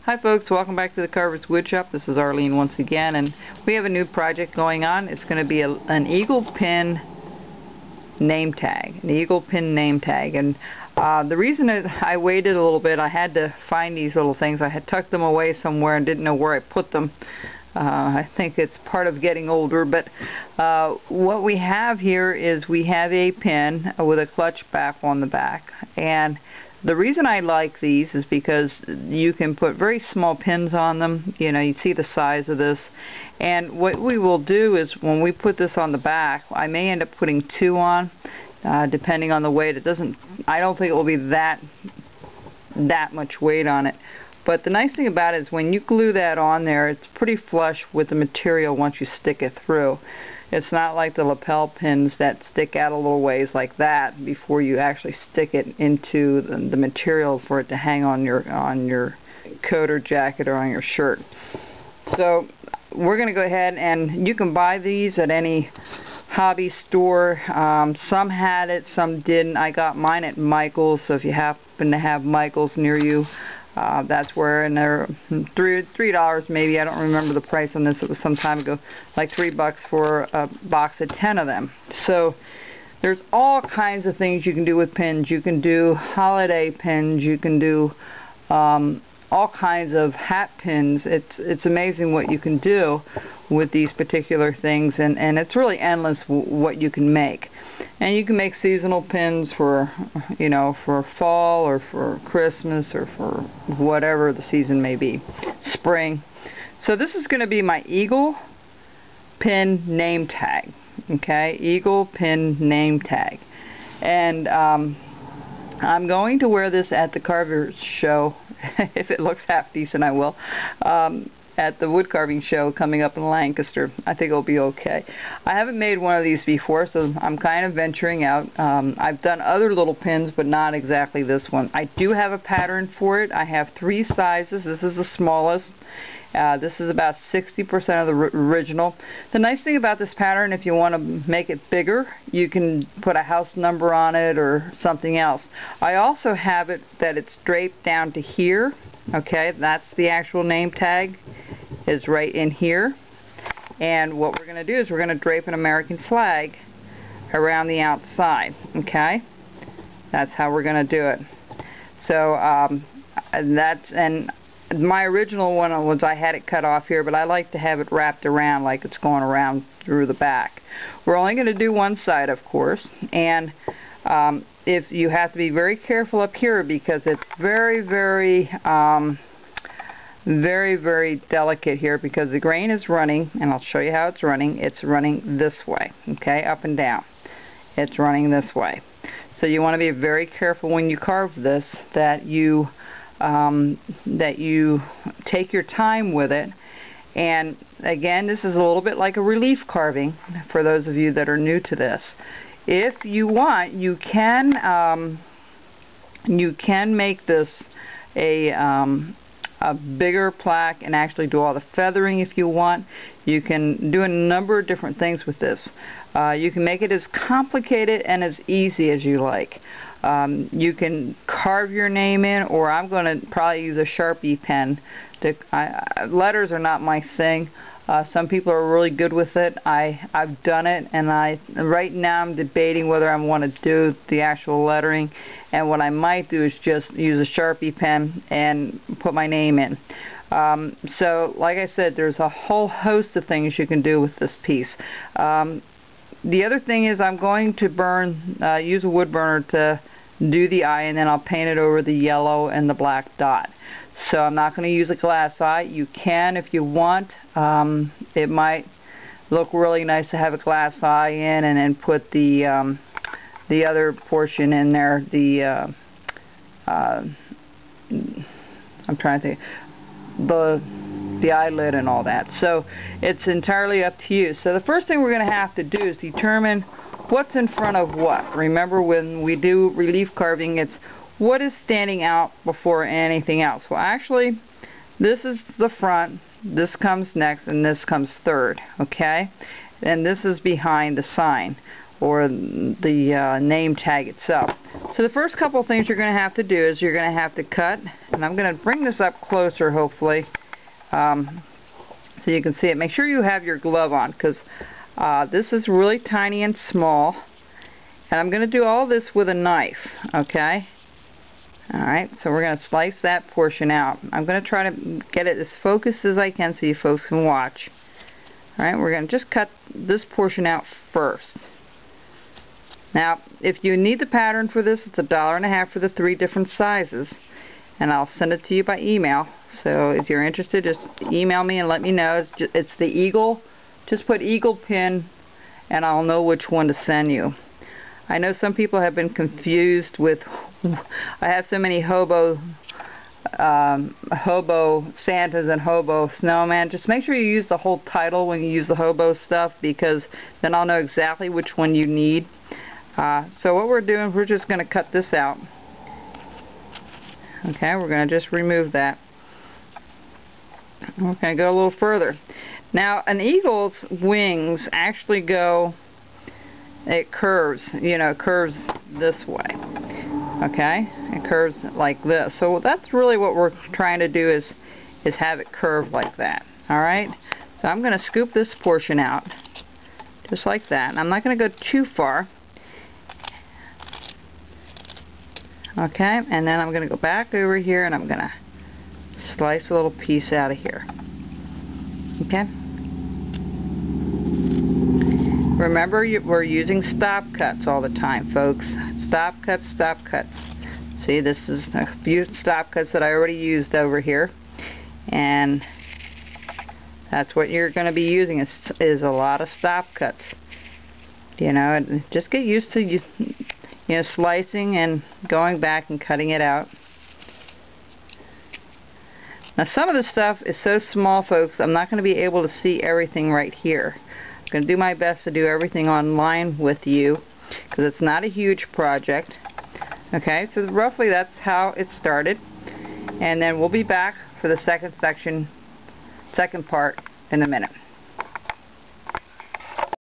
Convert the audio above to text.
Hi folks, welcome back to the Carver's Woodshop. This is Arlene once again, and we have a new project going on. It's going to be an eagle pin name tag. An eagle pin name tag. And the reason that I waited a little bit, I had to find these little things. I had tucked them away somewhere and didn't know where I put them. I think it's part of getting older, but what we have here is we have a pin with a clutch back on the back. And the reason I like these is because you can put very small pins on them. You know, you see the size of this. And what we will do is when we put this on the back, I may end up putting two on, depending on the weight. I don't think it will be that much weight on it. But the nice thing about it is when you glue that on there, it's pretty flush with the material once you stick it through. It's not like the lapel pins that stick out a little ways like that before you actually stick it into the material for it to hang on your coat or jacket or on your shirt. So we're going to go ahead, and you can buy these at any hobby store. Some had it, some didn't. I got mine at Michael's, so if you happen to have Michael's near you, that's where, and they're $3 maybe. I don't remember the price on this. It was some time ago, like $3 for a box of 10 of them. So there's all kinds of things you can do with pins. You can do holiday pins. You can do all kinds of hat pins. It's amazing what you can do with these particular things, and it's really endless what you can make. And you can make seasonal pins for, you know, for fall or for Christmas or for whatever the season may be, spring. So this is going to be my eagle pin name tag. Okay, eagle pin name tag. And I'm going to wear this at the Carver's show. If it looks half decent, I will. At the wood carving show coming up in Lancaster. I think it'll be okay. I haven't made one of these before, so I'm kind of venturing out. I've done other little pins, but not exactly this one. I do have a pattern for it. I have 3 sizes. This is the smallest. This is about 60% of the original. The nice thing about this pattern, if you want to make it bigger, you can put a house number on it or something else. I also have it that it's draped down to here. Okay, that's the actual name tag, is right in here. And what we're going to do is we're going to drape an American flag around the outside. Okay, that's how we're going to do it. So and my original one was I had it cut off here, but I like to have it wrapped around like it's going around through the back. We're only going to do one side, of course, and if you have to be very careful up here because it's very delicate here because the grain is running, and I'll show you how it's running. It's running this way, okay, up and down. It's running this way. So you want to be very careful when you carve this that you take your time with it. And again, this is a little bit like a relief carving for those of you that are new to this. If you want, you can make this a bigger plaque and actually do all the feathering if you want. You can do a number of different things with this. You can make it as complicated and as easy as you like. You can carve your name in, or I'm going to probably use a Sharpie pen. Letters are not my thing. Some people are really good with it. I've done it, and right now I'm debating whether I want to do the actual lettering, and what I might do is just use a Sharpie pen and put my name in. So like I said, there's a whole host of things you can do with this piece. The other thing is I'm going to use a wood burner to do the eye, and then I'll paint it over the yellow and the black dot. So I'm not going to use a glass eye. You can if you want. It might look really nice to have a glass eye in, and then put the other portion in there. I'm trying to think. The eyelid and all that. So it's entirely up to you. So the first thing we're going to have to do is determine what's in front of what. Remember, when we do relief carving, it's what is standing out before anything else. Well, actually, this is the front, this comes next, and this comes third. Okay, and this is behind the sign. or the name tag itself. So the first couple of things you're going to have to do is you're going to have to cut, and I'm going to bring this up closer hopefully so you can see it. Make sure you have your glove on, because this is really tiny and small, and I'm going to do all this with a knife, okay? Alright, so we're going to slice that portion out. I'm going to try to get it as focused as I can so you folks can watch. Alright, we're going to just cut this portion out first. Now, if you need the pattern for this, it's $1.50 for the 3 different sizes, and I'll send it to you by email. So if you're interested, just email me and let me know. It's the Eagle. Just put Eagle Pin, and I'll know which one to send you. I know some people have been confused with, I have so many hobo Santas and hobo snowman. Just make sure you use the whole title when you use the hobo stuff, because then I'll know exactly which one you need. So what we're doing, we're just going to cut this out. Okay, we're going to just remove that. We're going to go a little further. Now, an eagle's wings actually go, it curves, you know, it curves this way. Okay, it curves like this. So that's really what we're trying to do, is have it curve like that. Alright, so I'm going to scoop this portion out just like that, and I'm not going to go too far. Okay, and then I'm going to go back over here and I'm going to slice a little piece out of here. Okay, remember, we're using stop cuts all the time, folks. Stop cuts, stop cuts. See, this is a few stop cuts that I already used over here, and that's what you're going to be using, is a lot of stop cuts. You know, and just get used to you know, slicing and going back and cutting it out. Now, some of the stuff is so small, folks, I'm not going to be able to see everything right here. I'm going to do my best to do everything online with you, because it's not a huge project. Okay, so roughly that's how it started, and then we'll be back for the second part in a minute.